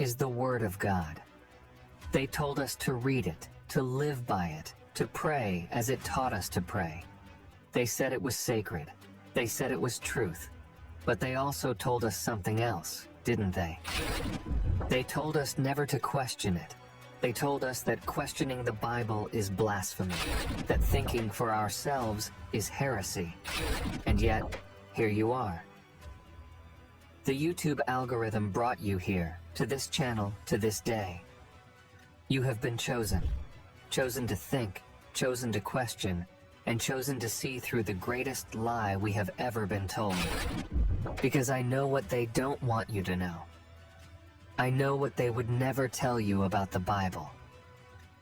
is the Word of God. They told us to read it, to live by it, to pray as it taught us to pray. They said it was sacred. They said it was truth. But they also told us something else, didn't they? They told us never to question it. They told us that questioning the Bible is blasphemy, that thinking for ourselves is heresy. And yet, here you are. The YouTube algorithm brought you here, to this channel, to this day. You have been chosen. Chosen to think, chosen to question, and chosen to see through the greatest lie we have ever been told. Because I know what they don't want you to know. I know what they would never tell you about the Bible.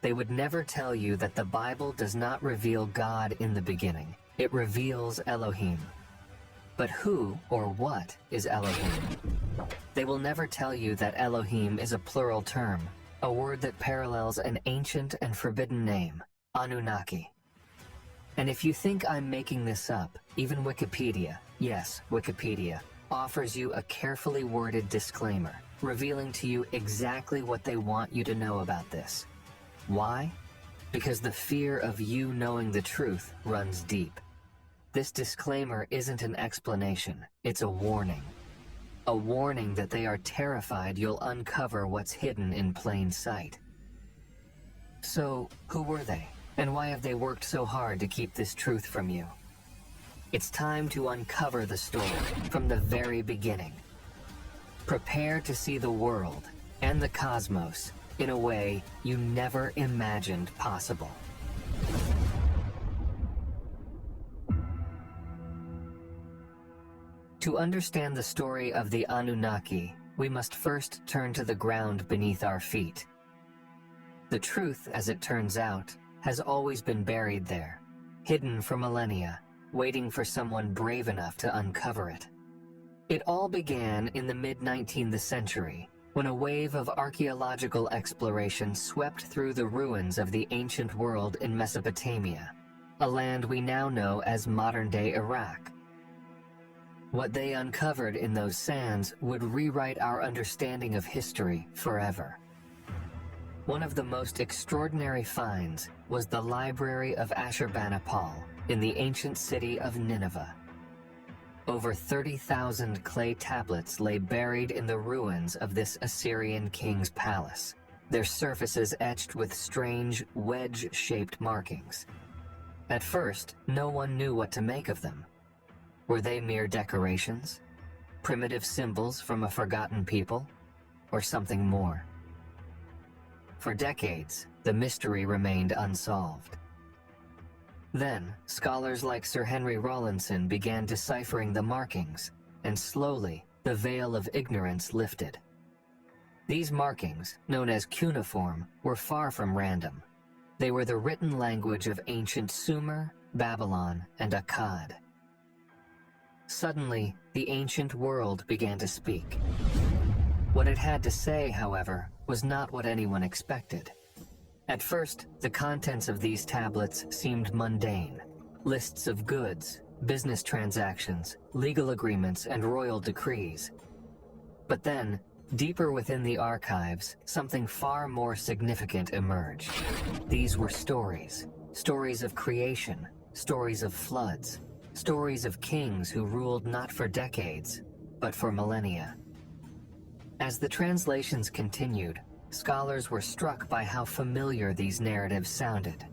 They would never tell you that the Bible does not reveal God in the beginning. It reveals Elohim. But who or what is Elohim? They will never tell you that Elohim is a plural term, a word that parallels an ancient and forbidden name, Anunnaki. And if you think I'm making this up, even Wikipedia, yes, Wikipedia, offers you a carefully worded disclaimer, revealing to you exactly what they want you to know about this. Why? Because the fear of you knowing the truth runs deep. This disclaimer isn't an explanation, it's a warning. A warning that they are terrified you'll uncover what's hidden in plain sight. So, who were they? And why have they worked so hard to keep this truth from you? It's time to uncover the story from the very beginning. Prepare to see the world and the cosmos in a way you never imagined possible. To understand the story of the Anunnaki, we must first turn to the ground beneath our feet. The truth, as it turns out, has always been buried there, hidden for millennia, waiting for someone brave enough to uncover it. It all began in the mid-19th century, when a wave of archaeological exploration swept through the ruins of the ancient world in Mesopotamia, a land we now know as modern-day Iraq. What they uncovered in those sands would rewrite our understanding of history forever. One of the most extraordinary finds was the Library of Ashurbanipal in the ancient city of Nineveh. Over 30,000 clay tablets lay buried in the ruins of this Assyrian king's palace, their surfaces etched with strange, wedge-shaped markings. At first, no one knew what to make of them. Were they mere decorations? Primitive symbols from a forgotten people? Or something more? For decades, the mystery remained unsolved. Then, scholars like Sir Henry Rawlinson began deciphering the markings, and slowly, the veil of ignorance lifted. These markings, known as cuneiform, were far from random. They were the written language of ancient Sumer, Babylon, and Akkad. Suddenly, the ancient world began to speak. What it had to say, however, was not what anyone expected. At first, the contents of these tablets seemed mundane. Lists of goods, business transactions, legal agreements, and royal decrees. But then, deeper within the archives, something far more significant emerged. These were stories. Stories of creation, stories of floods, stories of kings who ruled not for decades, but for millennia. As the translations continued, scholars were struck by how familiar these narratives sounded.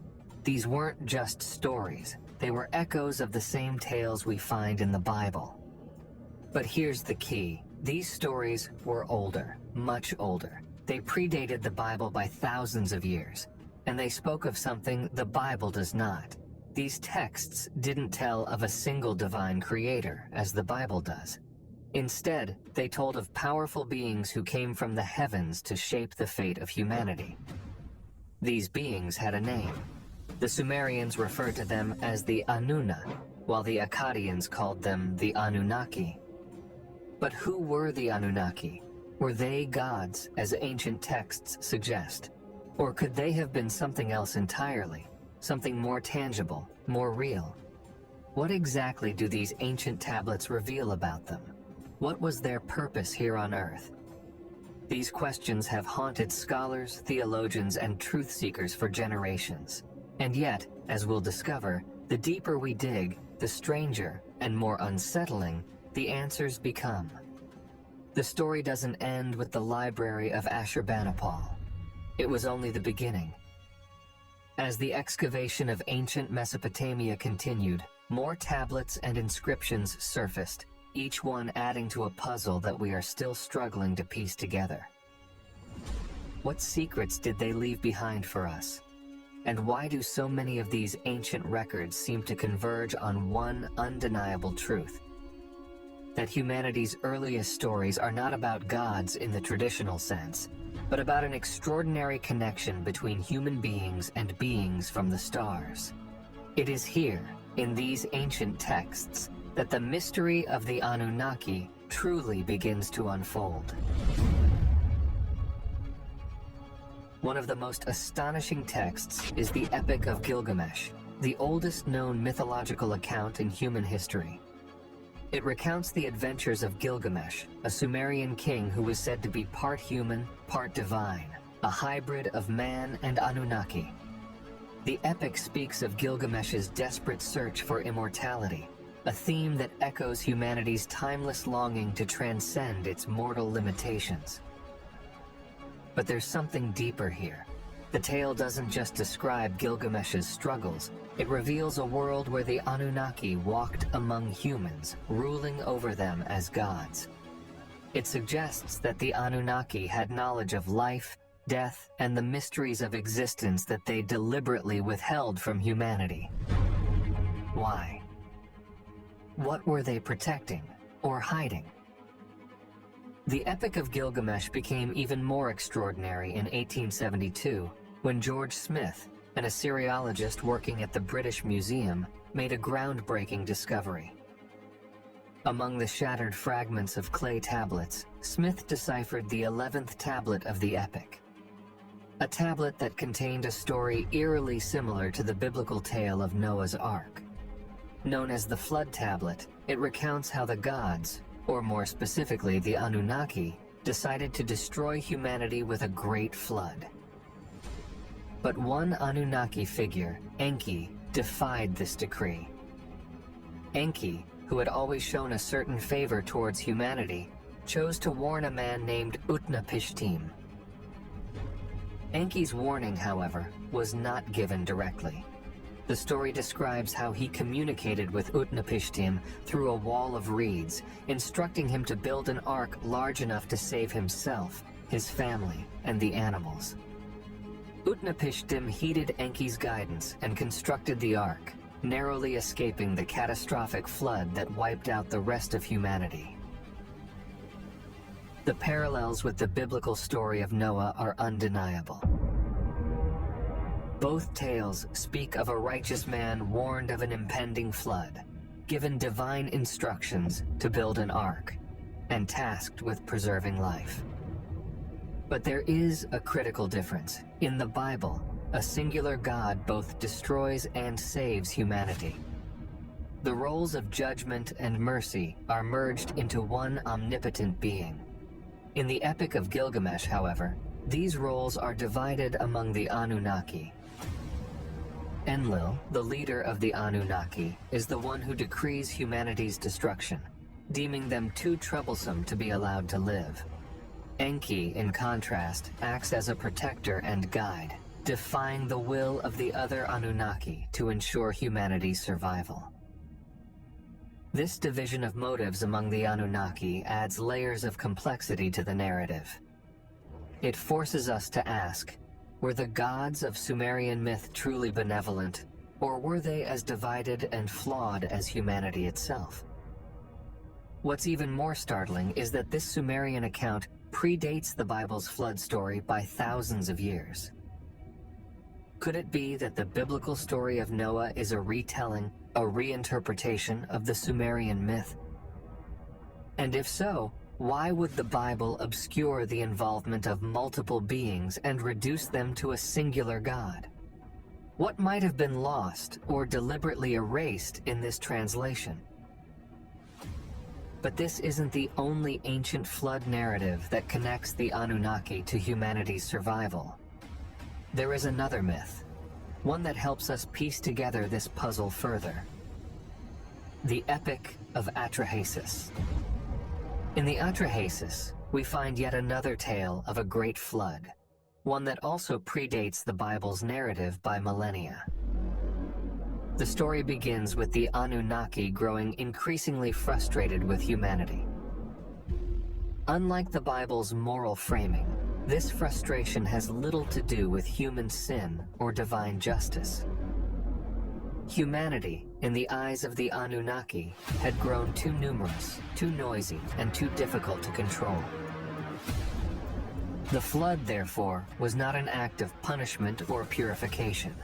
These weren't just stories, they were echoes of the same tales we find in the Bible. But here's the key. These stories were older, much older. They predated the Bible by thousands of years, and they spoke of something the Bible does not. These texts didn't tell of a single divine creator, as the Bible does. Instead, they told of powerful beings who came from the heavens to shape the fate of humanity. These beings had a name. The Sumerians referred to them as the Anunna, while the Akkadians called them the Anunnaki. But who were the Anunnaki? Were they gods, as ancient texts suggest? Or could they have been something else entirely? Something more tangible, more real? What exactly do these ancient tablets reveal about them? What was their purpose here on Earth? These questions have haunted scholars, theologians, and truth seekers for generations. And yet, as we'll discover, the deeper we dig, the stranger and more unsettling the answers become. The story doesn't end with the library of Ashurbanipal. It was only the beginning. As the excavation of ancient Mesopotamia continued, more tablets and inscriptions surfaced, each one adding to a puzzle that we are still struggling to piece together. What secrets did they leave behind for us? And why do so many of these ancient records seem to converge on one undeniable truth? That humanity's earliest stories are not about gods in the traditional sense, but about an extraordinary connection between human beings and beings from the stars. It is here, in these ancient texts, that the mystery of the Anunnaki truly begins to unfold. One of the most astonishing texts is the Epic of Gilgamesh, the oldest known mythological account in human history. It recounts the adventures of Gilgamesh, a Sumerian king who was said to be part human, part divine, a hybrid of man and Anunnaki. The epic speaks of Gilgamesh's desperate search for immortality, a theme that echoes humanity's timeless longing to transcend its mortal limitations. But there's something deeper here. The tale doesn't just describe Gilgamesh's struggles, it reveals a world where the Anunnaki walked among humans, ruling over them as gods. It suggests that the Anunnaki had knowledge of life, death, and the mysteries of existence that they deliberately withheld from humanity. Why? What were they protecting or hiding? The Epic of Gilgamesh became even more extraordinary in 1872 when George Smith, an Assyriologist working at the British Museum, made a groundbreaking discovery. Among the shattered fragments of clay tablets, Smith deciphered the 11th tablet of the Epic. A tablet that contained a story eerily similar to the biblical tale of Noah's Ark. Known as the Flood Tablet, it recounts how the gods, or more specifically the Anunnaki, decided to destroy humanity with a great flood. But one Anunnaki figure, Enki, defied this decree. Enki, who had always shown a certain favor towards humanity, chose to warn a man named Utnapishtim. Enki's warning, however, was not given directly. The story describes how he communicated with Utnapishtim through a wall of reeds, instructing him to build an ark large enough to save himself, his family, and the animals. Utnapishtim heeded Enki's guidance and constructed the ark, narrowly escaping the catastrophic flood that wiped out the rest of humanity. The parallels with the biblical story of Noah are undeniable. Both tales speak of a righteous man warned of an impending flood, given divine instructions to build an ark, and tasked with preserving life. But there is a critical difference. In the Bible, a singular God both destroys and saves humanity. The roles of judgment and mercy are merged into one omnipotent being. In the Epic of Gilgamesh, however, these roles are divided among the Anunnaki. Enlil, the leader of the Anunnaki, is the one who decrees humanity's destruction, deeming them too troublesome to be allowed to live. Enki, in contrast, acts as a protector and guide, defying the will of the other Anunnaki to ensure humanity's survival. This division of motives among the Anunnaki adds layers of complexity to the narrative. It forces us to ask, were the gods of Sumerian myth truly benevolent, or were they as divided and flawed as humanity itself? What's even more startling is that this Sumerian account predates the Bible's flood story by thousands of years. Could it be that the biblical story of Noah is a retelling, a reinterpretation of the Sumerian myth? And if so, why would the Bible obscure the involvement of multiple beings and reduce them to a singular God? What might have been lost or deliberately erased in this translation? But this isn't the only ancient flood narrative that connects the Anunnaki to humanity's survival. There is another myth, one that helps us piece together this puzzle further. The Epic of Atrahasis. In the Atrahasis, we find yet another tale of a great flood, one that also predates the Bible's narrative by millennia. The story begins with the Anunnaki growing increasingly frustrated with humanity. Unlike the Bible's moral framing, this frustration has little to do with human sin or divine justice. Humanity, in the eyes of the Anunnaki, had grown too numerous, too noisy, and too difficult to control. The flood, therefore, was not an act of punishment or purification.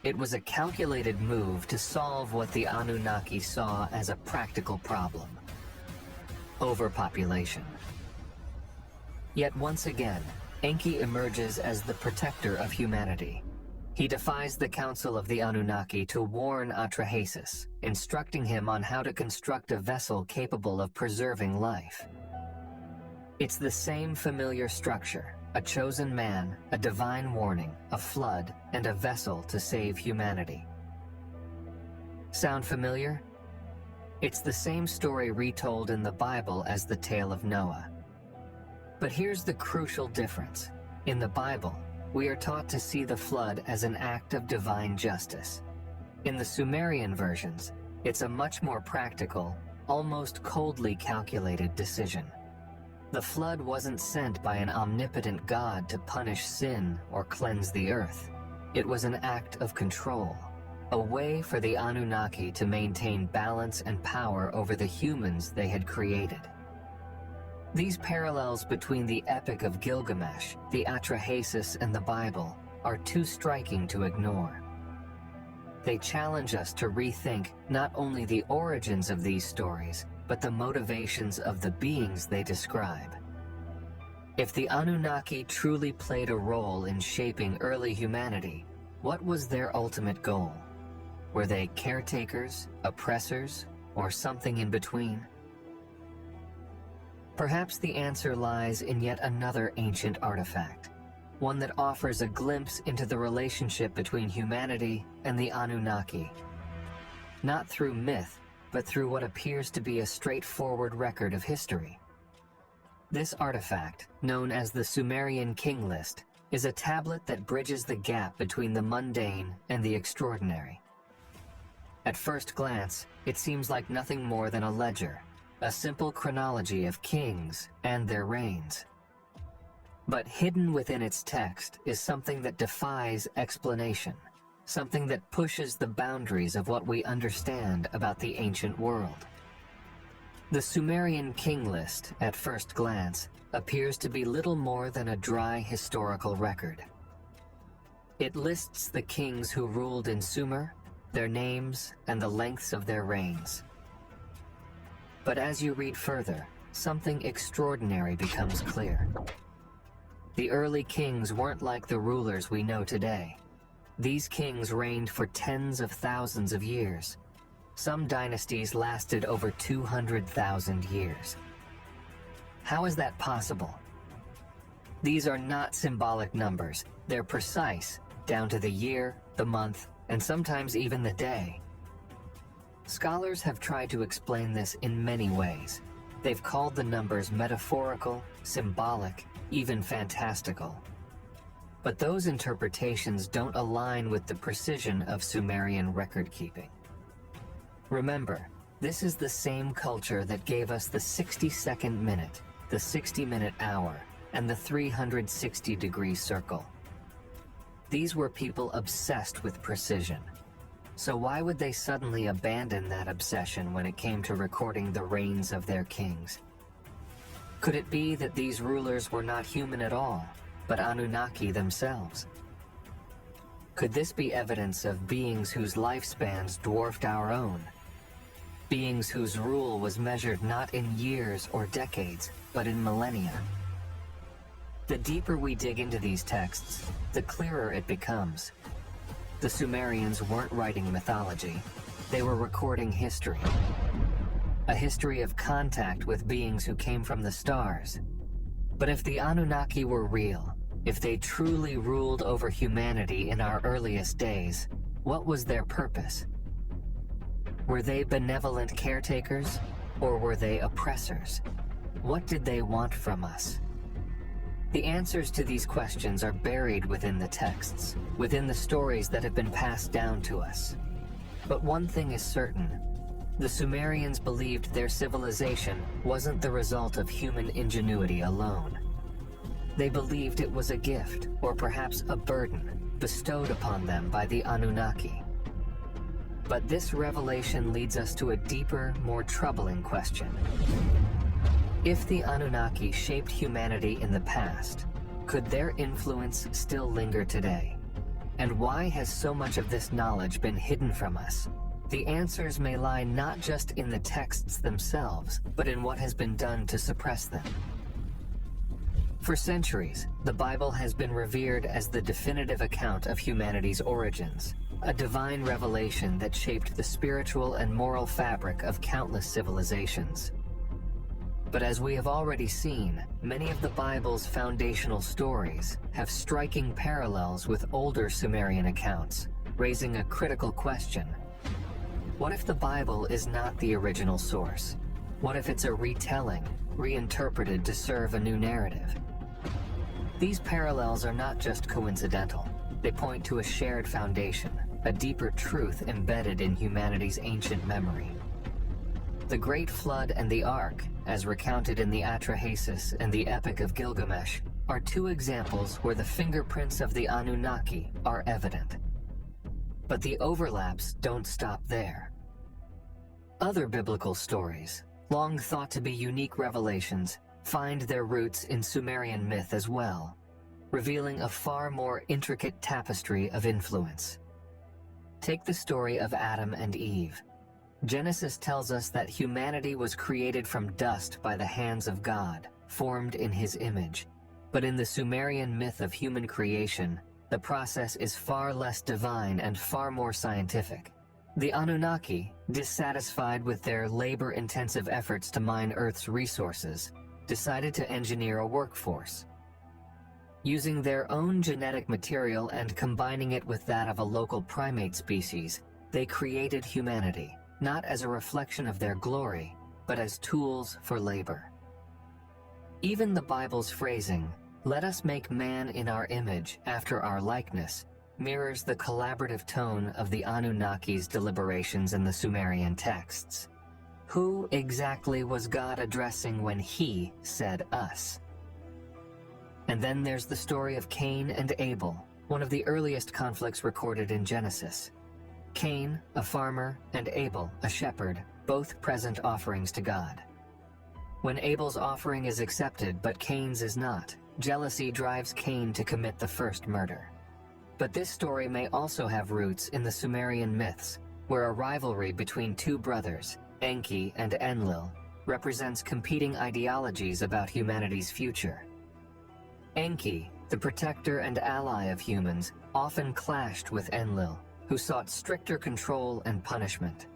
It was a calculated move to solve what the Anunnaki saw as a practical problem: overpopulation. Yet once again, Enki emerges as the protector of humanity. He defies the council of the Anunnaki to warn Atrahasis, instructing him on how to construct a vessel capable of preserving life. It's the same familiar structure: a chosen man, a divine warning, a flood, and a vessel to save humanity. Sound familiar? It's the same story retold in the Bible as the tale of Noah. But here's the crucial difference. In the Bible, we are taught to see the flood as an act of divine justice. In the Sumerian versions, it's a much more practical, almost coldly calculated decision. The flood wasn't sent by an omnipotent God to punish sin or cleanse the earth. It was an act of control, a way for the Anunnaki to maintain balance and power over the humans they had created. These parallels between the Epic of Gilgamesh, the Atrahasis, and the Bible are too striking to ignore. They challenge us to rethink not only the origins of these stories, but the motivations of the beings they describe. If the Anunnaki truly played a role in shaping early humanity, what was their ultimate goal? Were they caretakers, oppressors, or something in between? Perhaps the answer lies in yet another ancient artifact, one that offers a glimpse into the relationship between humanity and the Anunnaki. Not through myth, but through what appears to be a straightforward record of history. This artifact, known as the Sumerian King List, is a tablet that bridges the gap between the mundane and the extraordinary. At first glance, it seems like nothing more than a ledger, a simple chronology of kings and their reigns. But hidden within its text is something that defies explanation, something that pushes the boundaries of what we understand about the ancient world. The Sumerian King List, at first glance, appears to be little more than a dry historical record. It lists the kings who ruled in Sumer, their names, and the lengths of their reigns. But as you read further, something extraordinary becomes clear. The early kings weren't like the rulers we know today. These kings reigned for tens of thousands of years. Some dynasties lasted over 200,000 years. How is that possible? These are not symbolic numbers. They're precise, down to the year, the month, and sometimes even the day. Scholars have tried to explain this in many ways. They've called the numbers metaphorical, symbolic, even fantastical. But those interpretations don't align with the precision of Sumerian record-keeping. Remember, this is the same culture that gave us the 60-second minute, the 60-minute hour, and the 360-degree circle. These were people obsessed with precision. So why would they suddenly abandon that obsession when it came to recording the reigns of their kings? Could it be that these rulers were not human at all, but Anunnaki themselves? Could this be evidence of beings whose lifespans dwarfed our own? Beings whose rule was measured not in years or decades, but in millennia? The deeper we dig into these texts, the clearer it becomes. The Sumerians weren't writing mythology, they were recording history. a history of contact with beings who came from the stars. But if the Anunnaki were real, if they truly ruled over humanity in our earliest days, what was their purpose? Were they benevolent caretakers, or were they oppressors? What did they want from us? The answers to these questions are buried within the texts, within the stories that have been passed down to us. But one thing is certain: the Sumerians believed their civilization wasn't the result of human ingenuity alone. They believed it was a gift, or perhaps a burden, bestowed upon them by the Anunnaki. But this revelation leads us to a deeper, more troubling question. If the Anunnaki shaped humanity in the past, could their influence still linger today? And why has so much of this knowledge been hidden from us? The answers may lie not just in the texts themselves, but in what has been done to suppress them. For centuries, the Bible has been revered as the definitive account of humanity's origins, a divine revelation that shaped the spiritual and moral fabric of countless civilizations. But as we have already seen, many of the Bible's foundational stories have striking parallels with older Sumerian accounts, raising a critical question. What if the Bible is not the original source? What if it's a retelling, reinterpreted to serve a new narrative? These parallels are not just coincidental. They point to a shared foundation, a deeper truth embedded in humanity's ancient memory. The Great Flood and the Ark, as recounted in the Atrahasis and the Epic of Gilgamesh, are two examples where the fingerprints of the Anunnaki are evident. But the overlaps don't stop there. Other biblical stories, long thought to be unique revelations, find their roots in Sumerian myth as well, revealing a far more intricate tapestry of influence. Take the story of Adam and Eve. Genesis tells us that humanity was created from dust by the hands of God, formed in His image. But in the Sumerian myth of human creation, the process is far less divine and far more scientific. The Anunnaki, dissatisfied with their labor-intensive efforts to mine Earth's resources, decided to engineer a workforce. Using their own genetic material and combining it with that of a local primate species, they created humanity, not as a reflection of their glory, but as tools for labor. Even the Bible's phrasing, "Let us make man in our image, after our likeness," mirrors the collaborative tone of the Anunnaki's deliberations in the Sumerian texts. Who exactly was God addressing when He said us? And then there's the story of Cain and Abel, one of the earliest conflicts recorded in Genesis. Cain, a farmer, and Abel, a shepherd, both present offerings to God. When Abel's offering is accepted but Cain's is not, jealousy drives Cain to commit the first murder. But this story may also have roots in the Sumerian myths, where a rivalry between two brothers, Enki and Enlil, represents competing ideologies about humanity's future. Enki, the protector and ally of humans, often clashed with Enlil, who sought stricter control and punishment.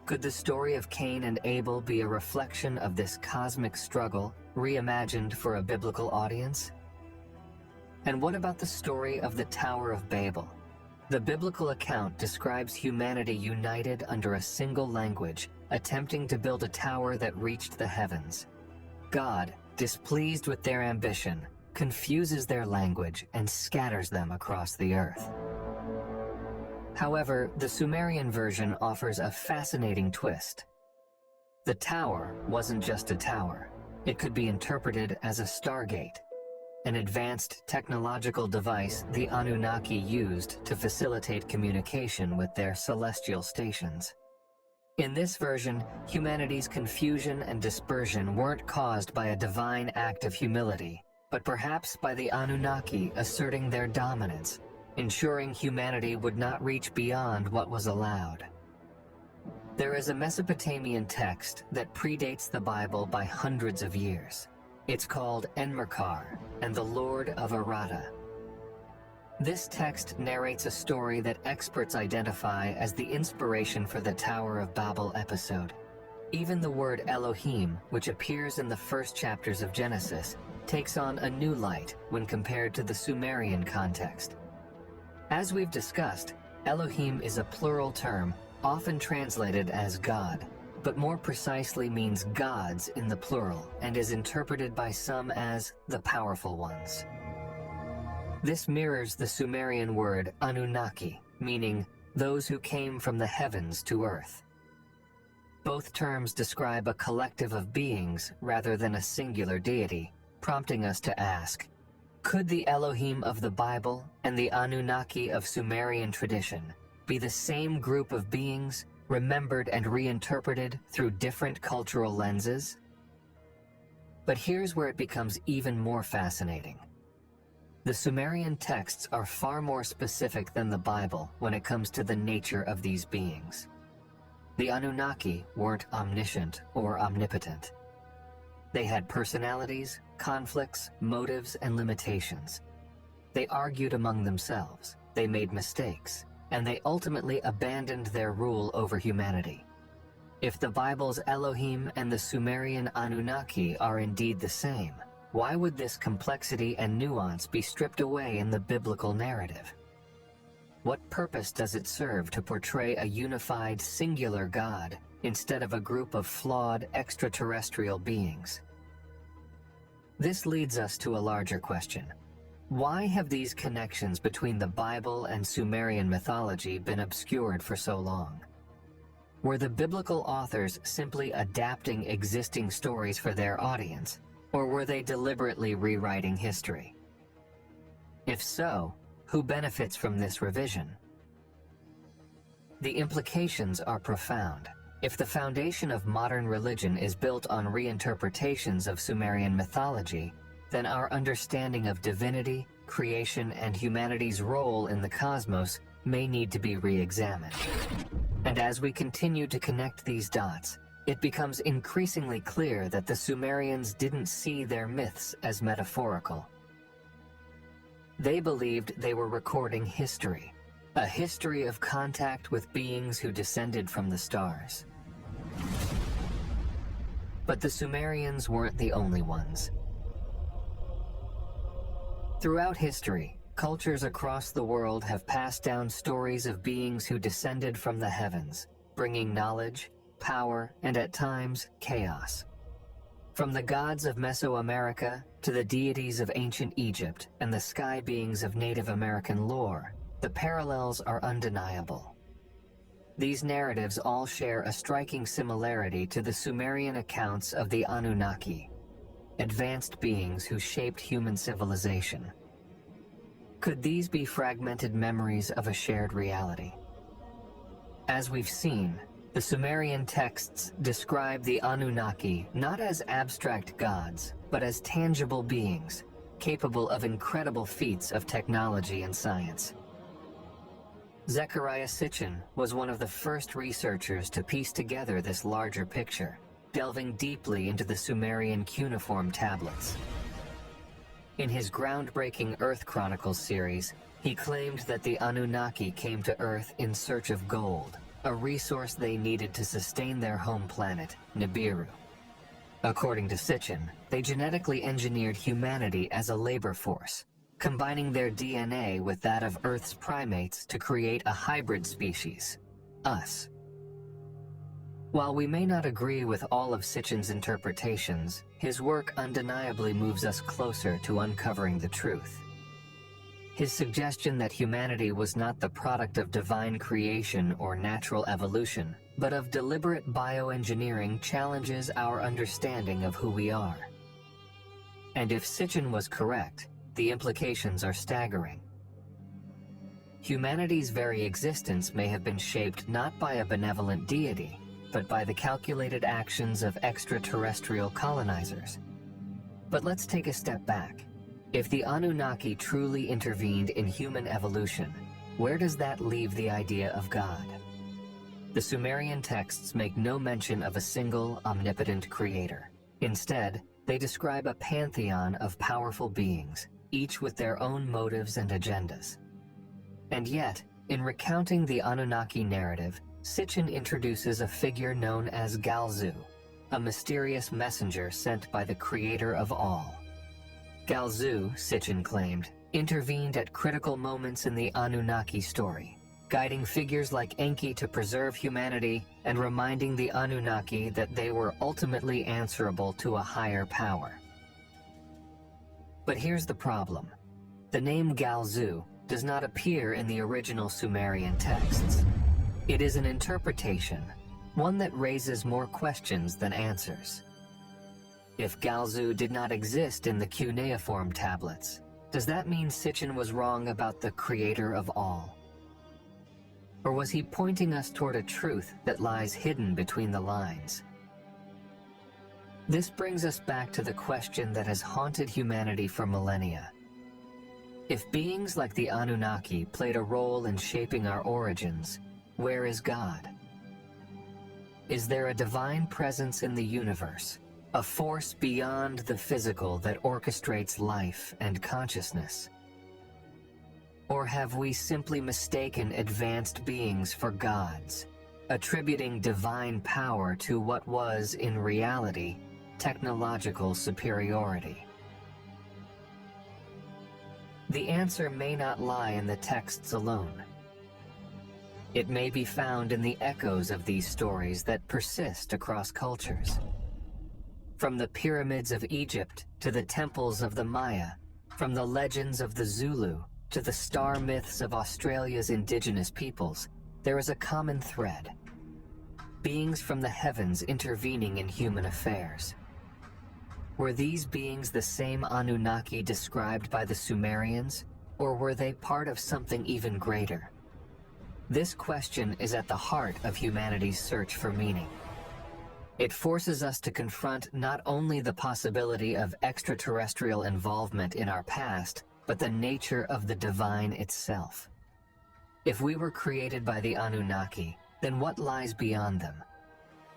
Could the story of Cain and Abel be a reflection of this cosmic struggle, reimagined for a biblical audience? And what about the story of the Tower of Babel? The biblical account describes humanity united under a single language, attempting to build a tower that reached the heavens. God, displeased with their ambition, confuses their language and scatters them across the earth. However, the Sumerian version offers a fascinating twist. The tower wasn't just a tower. It could be interpreted as a stargate, an advanced technological device the Anunnaki used to facilitate communication with their celestial stations. In this version, humanity's confusion and dispersion weren't caused by a divine act of humility, but perhaps by the Anunnaki asserting their dominance, ensuring humanity would not reach beyond what was allowed. There is a Mesopotamian text that predates the Bible by hundreds of years. It's called Enmerkar and the Lord of Arata. This text narrates a story that experts identify as the inspiration for the Tower of Babel episode. Even the word Elohim, which appears in the first chapters of Genesis, takes on a new light when compared to the Sumerian context. As we've discussed, Elohim is a plural term, often translated as God, but more precisely means gods in the plural and is interpreted by some as the powerful ones. This mirrors the Sumerian word Anunnaki, meaning those who came from the heavens to earth. Both terms describe a collective of beings rather than a singular deity, prompting us to ask, could the Elohim of the Bible and the Anunnaki of Sumerian tradition be the same group of beings, remembered and reinterpreted through different cultural lenses? But here's where it becomes even more fascinating. The Sumerian texts are far more specific than the Bible when it comes to the nature of these beings. The Anunnaki weren't omniscient or omnipotent. They had personalities, conflicts, motives, and limitations. They argued among themselves, they made mistakes, and they ultimately abandoned their rule over humanity. If the Bible's Elohim and the Sumerian Anunnaki are indeed the same, why would this complexity and nuance be stripped away in the biblical narrative? What purpose does it serve to portray a unified, singular God instead of a group of flawed, extraterrestrial beings? This leads us to a larger question. Why have these connections between the Bible and Sumerian mythology been obscured for so long? Were the biblical authors simply adapting existing stories for their audience, or were they deliberately rewriting history? If so, who benefits from this revision? The implications are profound. If the foundation of modern religion is built on reinterpretations of Sumerian mythology, then our understanding of divinity, creation, and humanity's role in the cosmos may need to be re-examined. And as we continue to connect these dots, it becomes increasingly clear that the Sumerians didn't see their myths as metaphorical. They believed they were recording history, a history of contact with beings who descended from the stars. But the Sumerians weren't the only ones. Throughout history, cultures across the world have passed down stories of beings who descended from the heavens, bringing knowledge, power, and at times, chaos. From the gods of Mesoamerica to the deities of ancient Egypt and the sky beings of Native American lore, the parallels are undeniable. These narratives all share a striking similarity to the Sumerian accounts of the Anunnaki, advanced beings who shaped human civilization. Could these be fragmented memories of a shared reality? As we've seen, the Sumerian texts describe the Anunnaki not as abstract gods, but as tangible beings, capable of incredible feats of technology and science. Zecharia Sitchin was one of the first researchers to piece together this larger picture, delving deeply into the Sumerian cuneiform tablets. In his groundbreaking Earth Chronicles series, he claimed that the Anunnaki came to Earth in search of gold, a resource they needed to sustain their home planet, Nibiru. According to Sitchin, they genetically engineered humanity as a labor force, combining their DNA with that of Earth's primates to create a hybrid species, us. While we may not agree with all of Sitchin's interpretations, his work undeniably moves us closer to uncovering the truth. His suggestion that humanity was not the product of divine creation or natural evolution, but of deliberate bioengineering challenges our understanding of who we are. And if Sitchin was correct, the implications are staggering. Humanity's very existence may have been shaped not by a benevolent deity, but by the calculated actions of extraterrestrial colonizers. But let's take a step back. If the Anunnaki truly intervened in human evolution, where does that leave the idea of God? The Sumerian texts make no mention of a single omnipotent creator. Instead, they describe a pantheon of powerful beings, each with their own motives and agendas. And yet, in recounting the Anunnaki narrative, Sitchin introduces a figure known as Galzu, a mysterious messenger sent by the creator of all. Galzu, Sitchin claimed, intervened at critical moments in the Anunnaki story, guiding figures like Enki to preserve humanity and reminding the Anunnaki that they were ultimately answerable to a higher power. But here's the problem. The name Galzu does not appear in the original Sumerian texts. It is an interpretation, one that raises more questions than answers. If Galzu did not exist in the cuneiform tablets, does that mean Sitchin was wrong about the creator of all? Or was he pointing us toward a truth that lies hidden between the lines? This brings us back to the question that has haunted humanity for millennia. If beings like the Anunnaki played a role in shaping our origins, where is God? Is there a divine presence in the universe, a force beyond the physical that orchestrates life and consciousness? Or have we simply mistaken advanced beings for gods, attributing divine power to what was, in reality, technological superiority? The answer may not lie in the texts alone. It may be found in the echoes of these stories that persist across cultures. From the pyramids of Egypt to the temples of the Maya, from the legends of the Zulu to the star myths of Australia's indigenous peoples, there is a common thread: beings from the heavens intervening in human affairs. Were these beings the same Anunnaki described by the Sumerians, or were they part of something even greater? This question is at the heart of humanity's search for meaning. It forces us to confront not only the possibility of extraterrestrial involvement in our past, but the nature of the divine itself. If we were created by the Anunnaki, then what lies beyond them?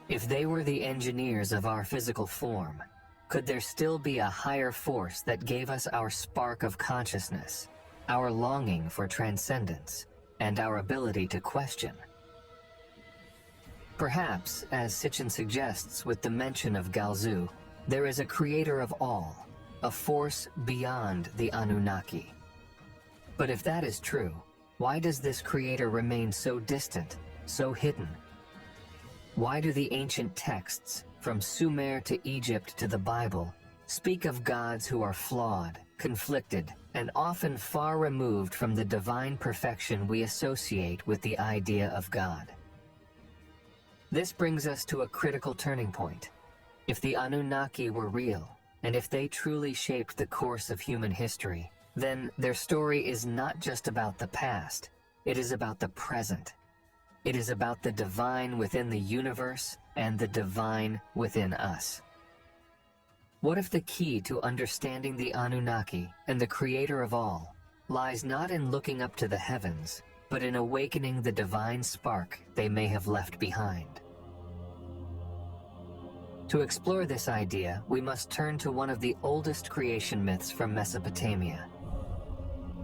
If they were the engineers of our physical form, could there still be a higher force that gave us our spark of consciousness, our longing for transcendence, and our ability to question? Perhaps, as Sitchin suggests with the mention of Galzu, there is a creator of all, a force beyond the Anunnaki. But if that is true, why does this creator remain so distant, so hidden? Why do the ancient texts, from Sumer to Egypt to the Bible, speak of gods who are flawed, conflicted, and often far removed from the divine perfection we associate with the idea of God? This brings us to a critical turning point. If the Anunnaki were real, and if they truly shaped the course of human history, then their story is not just about the past, it is about the present. It is about the divine within the universe and the divine within us. What if the key to understanding the Anunnaki and the creator of all lies not in looking up to the heavens, but in awakening the divine spark they may have left behind? To explore this idea, we must turn to one of the oldest creation myths from Mesopotamia,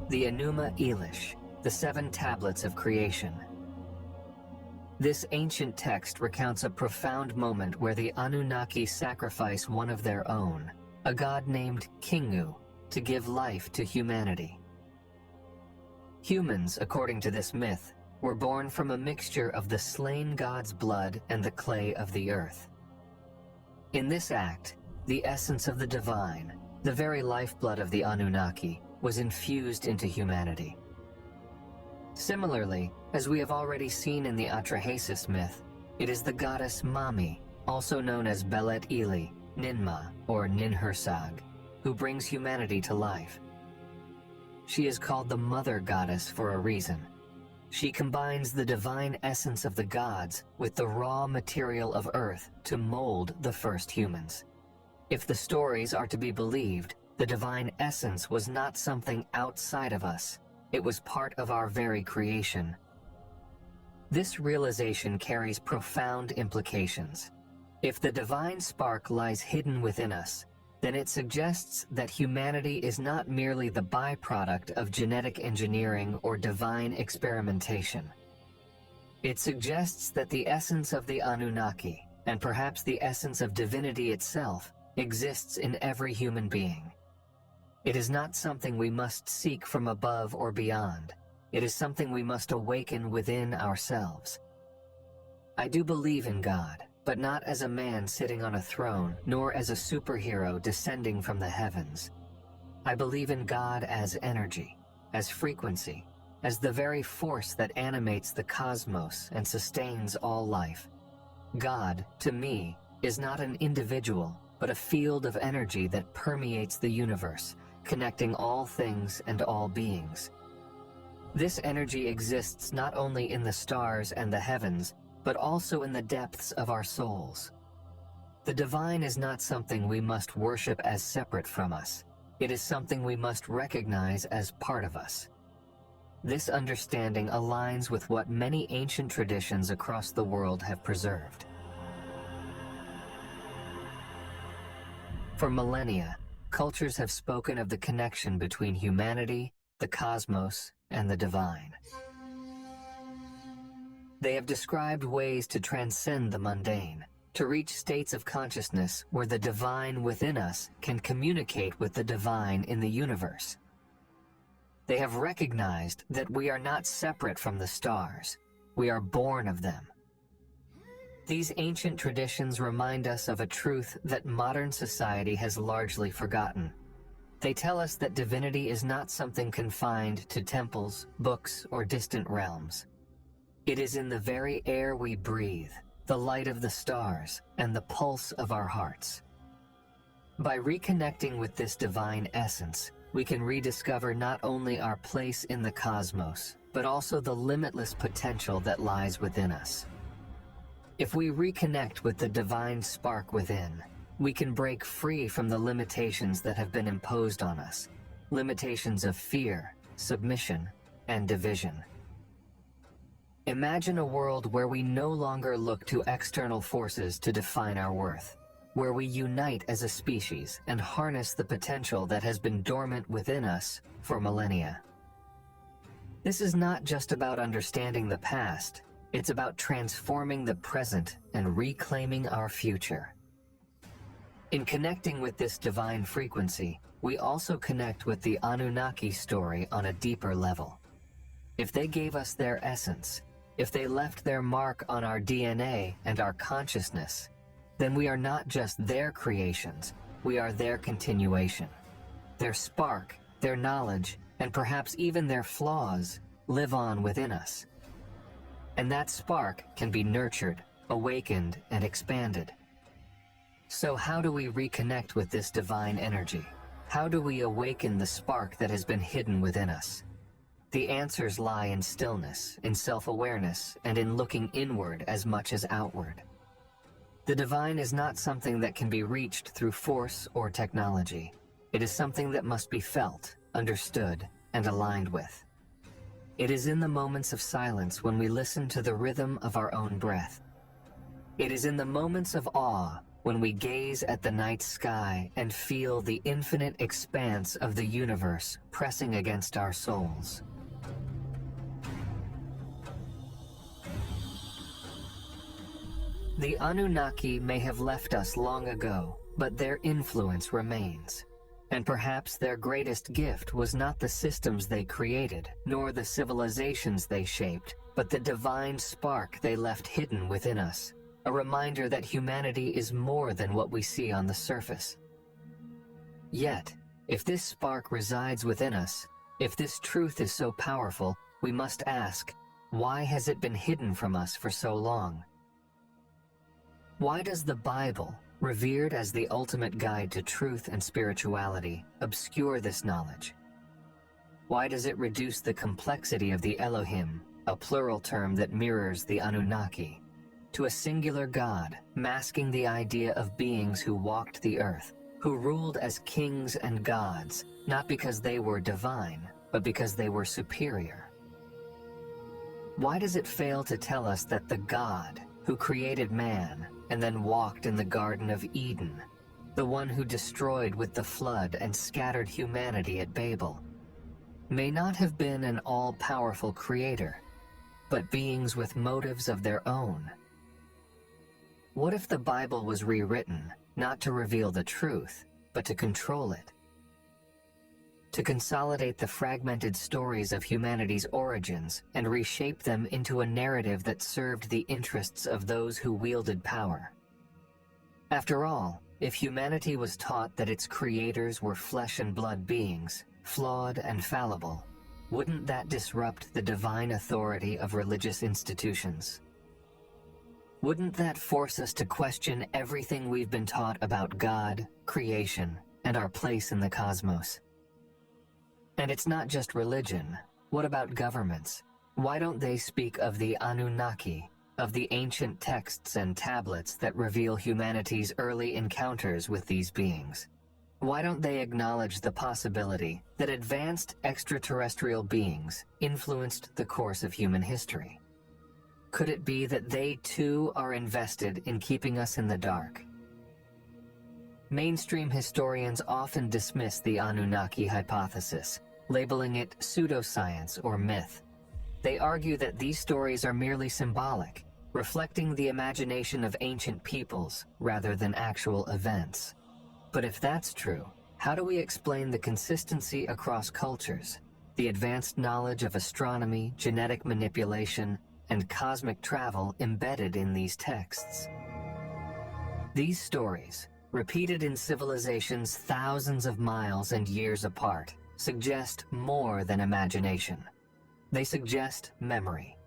the Enuma Elish, the 7 tablets of creation. This ancient text recounts a profound moment where the Anunnaki sacrifice one of their own, a god named Kingu, to give life to humanity. Humans, according to this myth, were born from a mixture of the slain god's blood and the clay of the earth. In this act, the essence of the divine, the very lifeblood of the Anunnaki, was infused into humanity. Similarly, as we have already seen in the Atrahasis myth, it is the goddess Mami, also known as Belet Eli, Ninma, or Ninhursag, who brings humanity to life. She is called the Mother Goddess for a reason. She combines the divine essence of the gods with the raw material of Earth to mold the first humans. If the stories are to be believed, the divine essence was not something outside of us. It was part of our very creation. This realization carries profound implications. If the divine spark lies hidden within us, then it suggests that humanity is not merely the byproduct of genetic engineering or divine experimentation. It suggests that the essence of the Anunnaki, and perhaps the essence of divinity itself, exists in every human being. It is not something we must seek from above or beyond. It is something we must awaken within ourselves. I do believe in God, but not as a man sitting on a throne, nor as a superhero descending from the heavens. I believe in God as energy, as frequency, as the very force that animates the cosmos and sustains all life. God, to me, is not an individual, but a field of energy that permeates the universe, connecting all things and all beings. This energy exists not only in the stars and the heavens, but also in the depths of our souls. The divine is not something we must worship as separate from us. It is something we must recognize as part of us. This understanding aligns with what many ancient traditions across the world have preserved. For millennia, cultures have spoken of the connection between humanity, the cosmos, and the divine. They have described ways to transcend the mundane, to reach states of consciousness where the divine within us can communicate with the divine in the universe. They have recognized that we are not separate from the stars. We are born of them. These ancient traditions remind us of a truth that modern society has largely forgotten. They tell us that divinity is not something confined to temples, books, or distant realms. It is in the very air we breathe, the light of the stars, and the pulse of our hearts. By reconnecting with this divine essence, we can rediscover not only our place in the cosmos, but also the limitless potential that lies within us. If we reconnect with the divine spark within, we can break free from the limitations that have been imposed on us, limitations of fear, submission, and division. Imagine a world where we no longer look to external forces to define our worth, where we unite as a species and harness the potential that has been dormant within us for millennia. This is not just about understanding the past, it's about transforming the present and reclaiming our future. In connecting with this divine frequency, we also connect with the Anunnaki story on a deeper level. If they gave us their essence, if they left their mark on our DNA and our consciousness, then we are not just their creations, we are their continuation. Their spark, their knowledge, and perhaps even their flaws live on within us. And that spark can be nurtured, awakened, and expanded. So how do we reconnect with this divine energy? How do we awaken the spark that has been hidden within us? The answers lie in stillness, in self-awareness, and in looking inward as much as outward. The divine is not something that can be reached through force or technology. It is something that must be felt, understood, and aligned with. It is in the moments of silence when we listen to the rhythm of our own breath. It is in the moments of awe when we gaze at the night sky and feel the infinite expanse of the universe pressing against our souls. The Anunnaki may have left us long ago, but their influence remains. And perhaps their greatest gift was not the systems they created, nor the civilizations they shaped, but the divine spark they left hidden within us, a reminder that humanity is more than what we see on the surface. Yet, if this spark resides within us, if this truth is so powerful, we must ask, why has it been hidden from us for so long? Why does the Bible, revered as the ultimate guide to truth and spirituality, obscure this knowledge? Why does it reduce the complexity of the Elohim, a plural term that mirrors the Anunnaki, to a singular God, masking the idea of beings who walked the earth, who ruled as kings and gods, not because they were divine, but because they were superior? Why does it fail to tell us that the God who created man and then walked in the Garden of Eden, the one who destroyed with the flood and scattered humanity at Babel, may not have been an all-powerful creator, but beings with motives of their own. What if the Bible was rewritten, not to reveal the truth, but to control it? To consolidate the fragmented stories of humanity's origins and reshape them into a narrative that served the interests of those who wielded power. After all, if humanity was taught that its creators were flesh and blood beings, flawed and fallible, wouldn't that disrupt the divine authority of religious institutions? Wouldn't that force us to question everything we've been taught about God, creation, and our place in the cosmos? And it's not just religion. What about governments? Why don't they speak of the Anunnaki, of the ancient texts and tablets that reveal humanity's early encounters with these beings? Why don't they acknowledge the possibility that advanced extraterrestrial beings influenced the course of human history? Could it be that they too are invested in keeping us in the dark? Mainstream historians often dismiss the Anunnaki hypothesis, labeling it pseudoscience or myth. They argue that these stories are merely symbolic, reflecting the imagination of ancient peoples rather than actual events. But if that's true, how do we explain the consistency across cultures, the advanced knowledge of astronomy, genetic manipulation, and cosmic travel embedded in these texts? These stories, repeated in civilizations thousands of miles and years apart, suggest more than imagination. They suggest memory.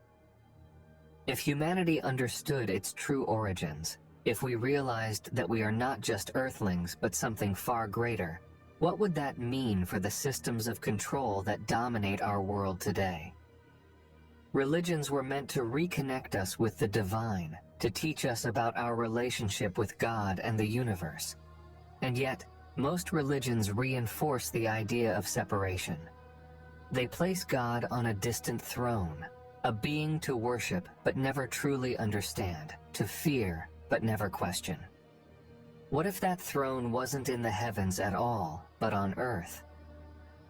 If humanity understood its true origins, if we realized that we are not just Earthlings but something far greater, what would that mean for the systems of control that dominate our world today? Religions were meant to reconnect us with the divine, to teach us about our relationship with God and the universe. And yet, most religions reinforce the idea of separation. They place God on a distant throne, a being to worship but never truly understand, to fear but never question. What if that throne wasn't in the heavens at all, but on earth?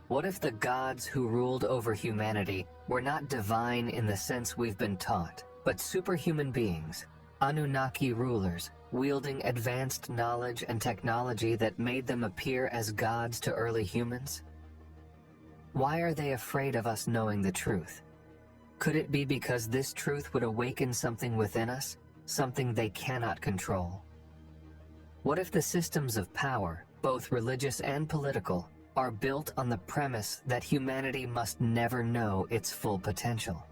What if the gods who ruled over humanity were not divine in the sense we've been taught, but superhuman beings, Anunnaki rulers, wielding advanced knowledge and technology that made them appear as gods to early humans? Why are they afraid of us knowing the truth? Could it be because this truth would awaken something within us, something they cannot control? What if the systems of power, both religious and political, are built on the premise that humanity must never know its full potential?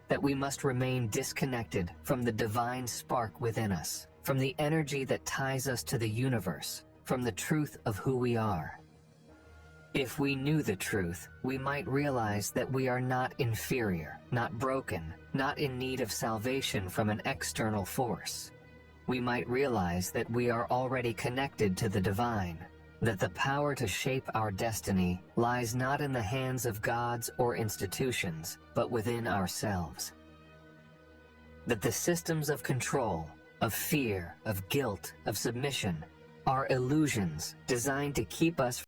That we must remain disconnected from the divine spark within us, from the energy that ties us to the universe, from the truth of who we are. If we knew the truth, we might realize that we are not inferior, not broken, not in need of salvation from an external force. We might realize that we are already connected to the divine, that the power to shape our destiny lies not in the hands of gods or institutions, but within ourselves. That the systems of control, of fear, of guilt, of submission, are illusions designed to keep us